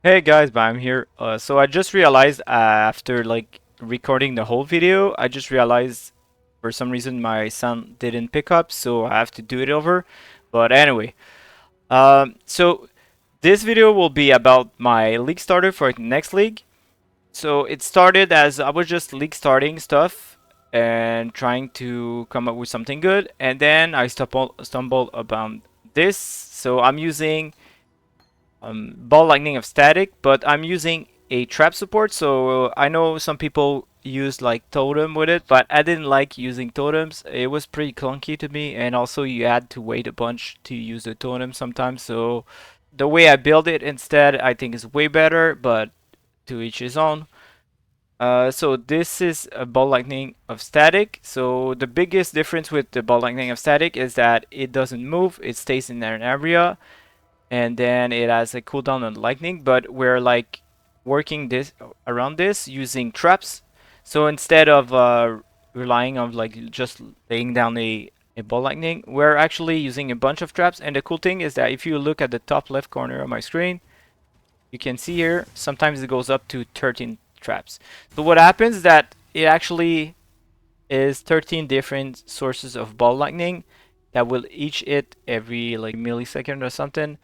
Hey guys, Bam here. So I just realized after like recording the whole video, I just realized for some reason my sound didn't pick up, so I have to do it over. But anyway, so this video will be about my league starter for the next league. So it started as I was just league starting stuff and trying to come up with something good, and then I stumbled upon this. So I'm using ball lightning of static, but I'm using a trap support. So I know some people use like totem with it, but I didn't like using totems. It was pretty clunky to me, and also you had to wait a bunch to use the totem sometimes. So the way I build it instead, I think is way better, but to each his own. So this is a ball lightning of static. So the biggest difference with the ball lightning of static is that it doesn't move; it stays in an area, and then it has a cooldown on lightning, but we're like working this around this using traps. So instead of relying on like just laying down a ball lightning, we're actually using a bunch of traps. And the cool thing is that if you look at the top left corner of my screen, you can see here sometimes it goes up to 13 traps. So what happens is that it actually is 13 different sources of ball lightning that will each hit every like millisecond or something.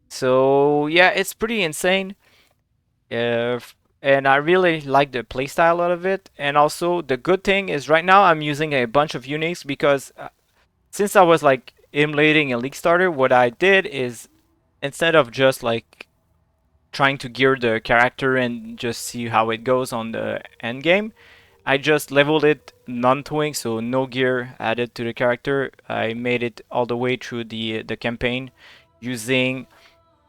So yeah, it's pretty insane. Uh, and I really like the playstyle out of it. And also the good thing is right now I'm using a bunch of uniques because since I was like emulating a league starter, what I did is instead of just like trying to gear the character and just see how it goes on the end game, I just leveled it non-twing, so no gear added to the character. I made it all the way through the campaign using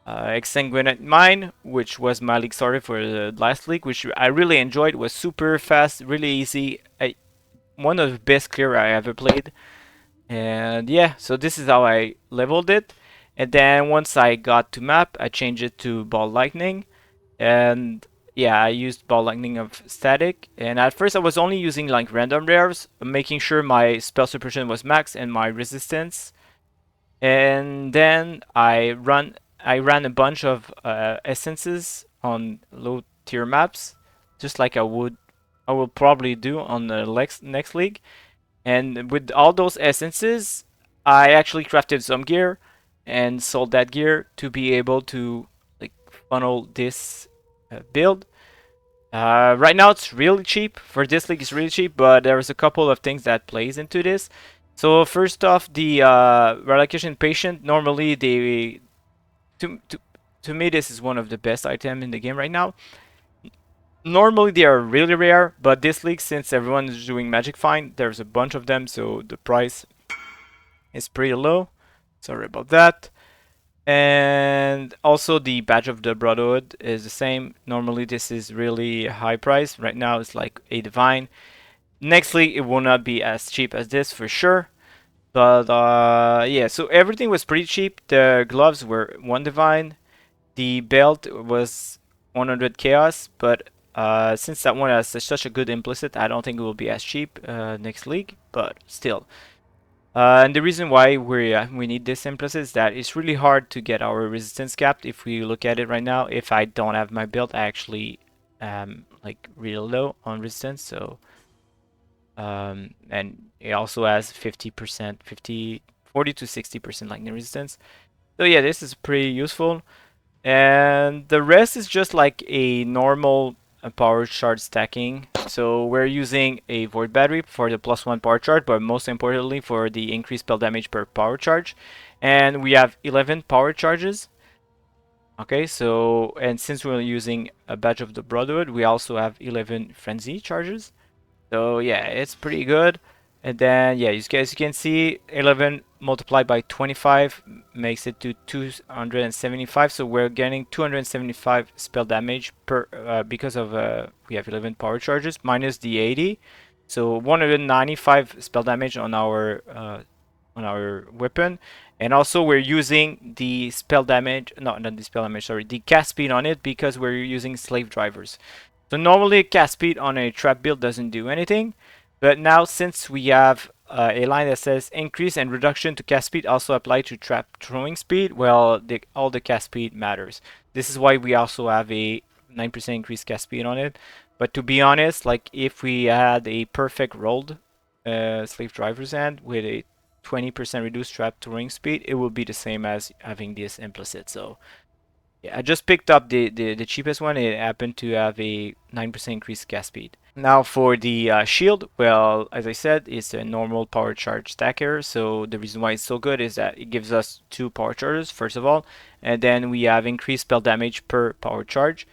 Exsanguinate Mine, which was my league starter for the last league, which I really enjoyed. It was super fast, really easy. One of the best clear I ever played. And yeah, so this is how I leveled it. And then once I got to map, I changed it to Ball Lightning. And yeah, I used Ball Lightning of Static. And at first I was only using like random rares, making sure my spell suppression was max and my resistance. And then I ran a bunch of essences on low tier maps, just like I will probably do on the next league. And with all those essences, I actually crafted some gear and sold that gear to be able to like funnel this build. Right now it's really cheap for this league. It's really cheap, but there's a couple of things that plays into this. So first off, the relocation patient. Normally, they to to to me this is one of the best items in the game right now. Normally they are really rare, but this league, since everyone is doing magic find, there's a bunch of them, so the price is pretty low. Sorry about that. And also the badge of the Brotherhood is the same. Normally this is really high price. Right now it's like a divine. Next league it will not be as cheap as this for sure. But yeah, so everything was pretty cheap. The gloves were 1 divine. The belt was 100 chaos, but since that one has such a good implicit, I don't think it will be as cheap next league, but still. And the reason why we need this implicit is that it's really hard to get our resistance capped. If we look at it right now, if I don't have my build, I actually like real low on resistance. So and it also has 50%, 40 to 60% lightning resistance. So yeah, this is pretty useful. And the rest is just like a normal power charge stacking. So we're using a void battery for the +1 power charge, but most importantly for the increased spell damage per power charge. And we have 11 power charges. Okay, so and since we're using a badge of the Brotherhood, we also have 11 frenzy charges. So yeah, it's pretty good. And then yeah, as you can see, 11 multiplied by 25 makes it to 275. So we're getting 275 spell damage per because of we have 11 power charges minus the 80. So 195 spell damage on our weapon. And also we're using the spell damage, no, not the spell damage, sorry, the cast speed on it because we're using slave drivers. So normally cast speed on a trap build doesn't do anything, but now since we have a line that says increase and reduction to cast speed also apply to trap throwing speed. Well, all the cast speed matters. This is why we also have a 9% increased cast speed on it. But to be honest, like if we had a perfect rolled slave driver's hand with a 20% reduced trap throwing speed, it would be the same as having this implicit. So yeah, I just picked up the cheapest one. It happened to have a 9% increased cast speed. Now for the shield, well, as I said, it's a normal power charge stacker. So the reason why it's so good is that it gives us 2 power charges, first of all, and then we have increased spell damage per power charge.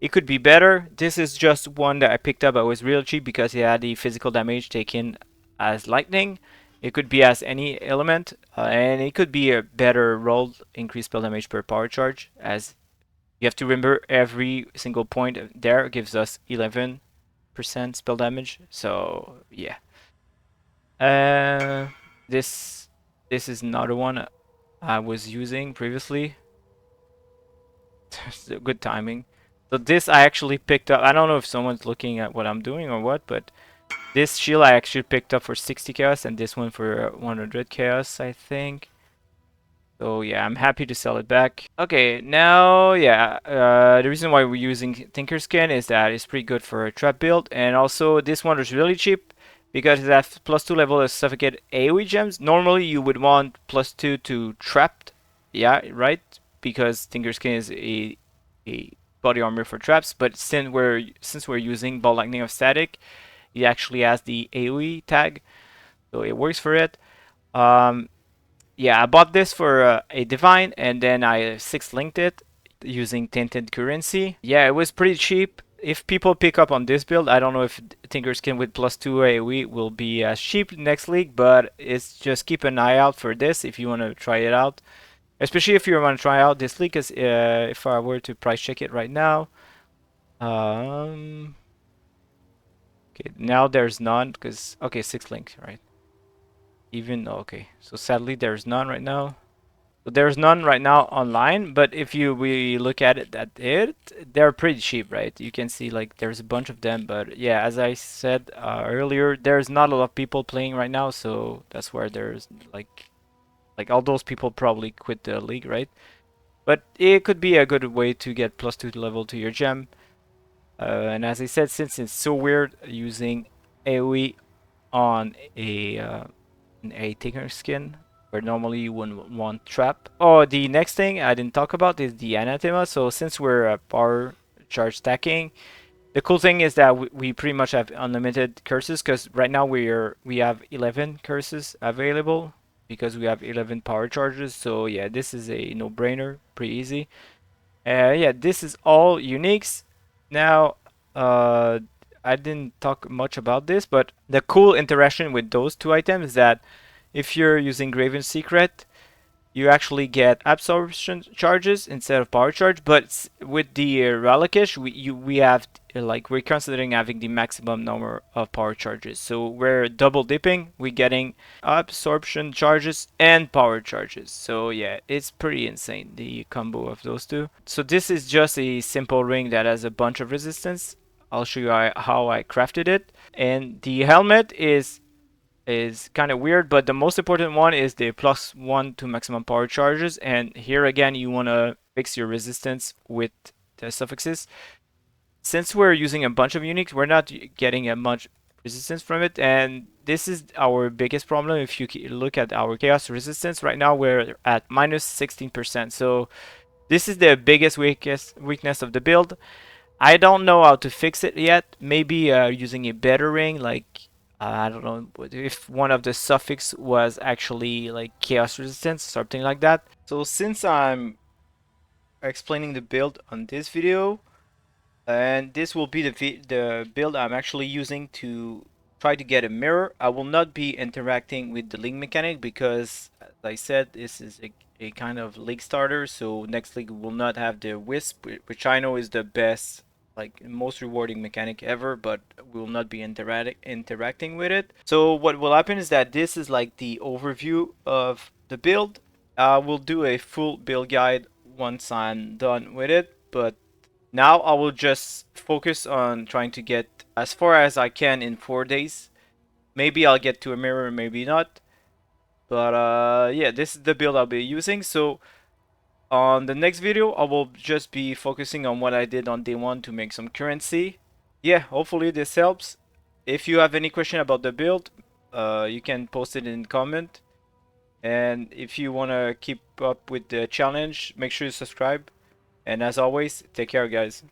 It could be better. This is just one that I picked up. I was real cheap because it had the physical damage taken as lightning. It could be as any element, and it could be a better rolled increased spell damage per power charge, as you have to remember every single point there gives us 11% spell damage. So yeah. Uh, this this is another one I was using previously. Good timing. So this I actually picked up. I don't know if someone's looking at what I'm doing or what, but this shield I actually picked up for 60 chaos and this one for 100 chaos, I think. So yeah, I'm happy to sell it back. Okay, now yeah, the reason why we're using Tinkerskin is that it's pretty good for a trap build, and also this one is really cheap because it has +2 level of suffocate AoE gems. Normally you would want +2 to trapped, yeah, right? Because Tinkerskin is a body armor for traps, but since we're using Ball Lightning of Static, it actually has the AoE tag, so it works for it. Um, yeah, I bought this for a divine and then I 6 linked it using tinted currency. Yeah, it was pretty cheap. If people pick up on this build, I don't know if Tinkerskin with +2 AoE will be as cheap next league, but it's just keep an eye out for this if you want to try it out. Especially if you want to try out this league, because if I were to price check it right now, okay, now there's none because okay, 6 links, right? Even okay, so sadly there's none right now. So there's none right now online, but if we look at it, they're pretty cheap, right? You can see like there's a bunch of them, but yeah, as I said earlier, there's not a lot of people playing right now, so that's where there's like all those people probably quit the league, right? But it could be a good way to get +2 level to your gem. And as I said, since it's so weird using AoE on a Tinker skin, where normally you wouldn't want trap. Oh, the next thing I didn't talk about is the anathema. So since we're power charge stacking, the cool thing is that we pretty much have unlimited curses because right now we have 11 curses available because we have 11 power charges. So yeah, this is a no-brainer, pretty easy. Yeah, this is all uniques. Now, I didn't talk much about this, but the cool interaction with those 2 items is that if you're using Graven Secret, you actually get absorption charges instead of power charge. But with the Relikish, we have like we're considering having the maximum number of power charges. So we're double dipping. We're getting absorption charges and power charges. So yeah, it's pretty insane, the combo of those two. So this is just a simple ring that has a bunch of resistance. I'll show you how I crafted it. And the helmet is kind of weird, but the most important one is the +1 to maximum power charges. And here again, you want to fix your resistance with the suffixes. Since we're using a bunch of uniques, we're not getting a much resistance from it, and this is our biggest problem. If you look at our chaos resistance right now, we're at -16%. So this is the biggest weakness of the build. I don't know how to fix it yet. Maybe using a better ring, like I don't know if one of the suffix was actually like chaos resistance, something like that. So since I'm explaining the build on this video, and this will be the build I'm actually using to try to get a mirror. I will not be interacting with the link mechanic because, as I said, this is a kind of league starter, so next league will not have the wisp, which I know is the best, like most rewarding mechanic ever, but we will not be interacting with it. So what will happen is that this is like the overview of the build. I will do a full build guide once I'm done with it, but now I will just focus on trying to get as far as I can in 4 days Maybe I'll get to a mirror, maybe not. But yeah, this is the build I'll be using. So on the next video, I will just be focusing on what I did on day one to make some currency. Yeah, hopefully this helps. If you have any question about the build, you can post it in comment. And if you want to keep up with the challenge, make sure you subscribe. And as always, take care, guys.